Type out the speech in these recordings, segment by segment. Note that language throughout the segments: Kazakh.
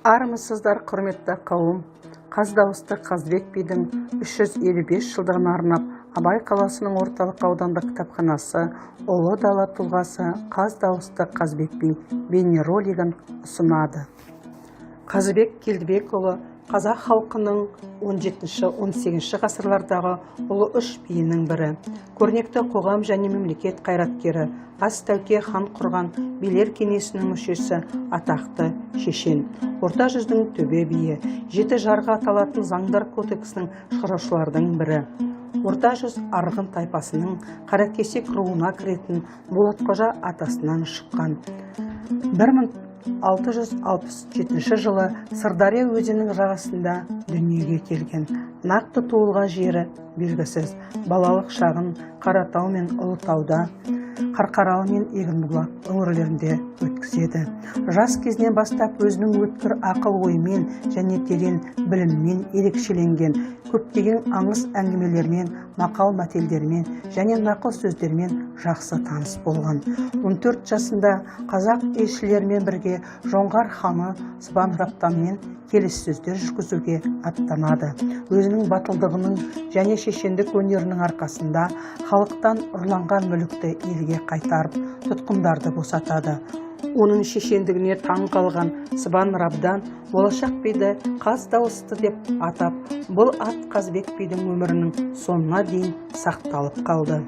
Армысыздар, құрметті қауым. Қаз дауысты Қазбек бидің 355 жылдығына арнап, Абай қаласының орталық аудандық кітапханасы Ұлы дала тұлғасы Қаз дауысты Қазбек би бейнеролигін ұсынады. Қазыбек Келдібекұлы қазақ халқының 17-18 ғасырлардағы ұлы үш биінің бірі. Көрнекті қоғам және мемлекет қайраткері, Ас Тәуке хан құрған билер кеңесінің мүшесі, атақты шешен. Орта жүздің төбе биі, жеті жарға аталатын заңдар кодексінің шығараушылардың бірі. Орта жүз арғын тайпасының Қаракесек руына кіретін Болатқожа атасынан шыққан. 1667 жылы Сырдария өзенінің жағасында дүниеге келген. Нақты туылған жері белгісіз. Балалық шағын Қаратау мен Ұлытауда, Қарқаралы мен Егінбұлақ өңірлерінде өткізеді. Жас кезінен бастап өзінің өткір ақыл оймен және терең біліммен ерекшеленген. Көптеген аңыз әңгімелермен, мақал мәтелдермен және нақыл сөздермен жақсы таныс болған. 14 жасында қазақ елшілерімен бірге жоңғар ханы Сыбанраптанмен келіссөздер жүргізуге аттанады. Өзінің батылдығының және шешендік өнерінің арқасында халықтан ұрланған мүлікті елге қайтарып, тұтқындарды босатады. Оның шешендігіне таң қалған Сыбанрабдан болашақ биді Қаз дауысты деп атап, бұл ат Қазбек бидің өмірінің соңына дейін сақталып қалды.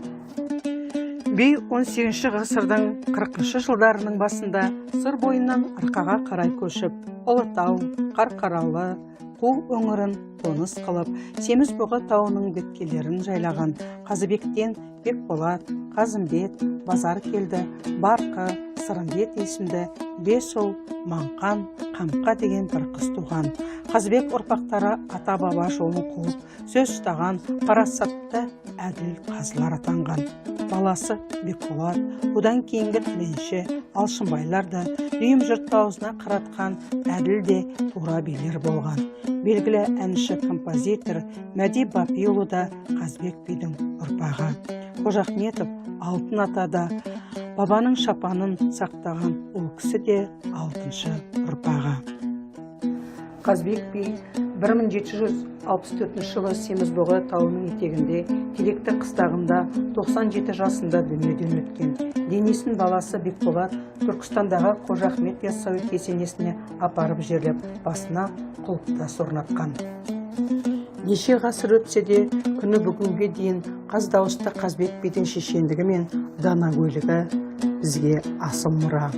Би 18 ғасырдың 40 жылдарының басында сыр бойынан арқаға қарай көшіп, Ұлытау, Қарқаралы, Қу өңірін қоныс қылып, Семізбұғы тауының беткейлерін жайлаған. Қазыбектен Бекболат, Қазымбет, Базаркелді, Барқы, Сырымбет есімді 5 ұл, Маңқан, Қамқа деген бір қыз туған. Қазыбек ұрпақтары ата-баба жолын қуып, сөз ұстаған, парасатты, әділ қазылар атанған. Баласы Бекболат, одан кейінгі тіленші, Алшынбайларды дүйім жұрт аузына қаратқан әділ де тура билер болған. Белгілі әнші композитор Мәди Бапиұлы да Қазбек бидің ұрпағы. Қожахметов алтын атада бабаның шапанын сақтаған ол кісі де алтыншы ұрпағы. Қазбек би 1764 жылы Семізбұғы тауының етегінде Теректі қыстағында 97 жасында дүниеден өткен. Денесін баласы Бекболат Түркістандағы Қожахмет яссауи кесенесіне апарып жерлеп, басына құлпытас орнатқан. Неше ғасыр өтсе де, күні бүгінге дейін Қаз дауысты Қазбек бидің шешендігі мен данагөйлігі бізге асыл мұра.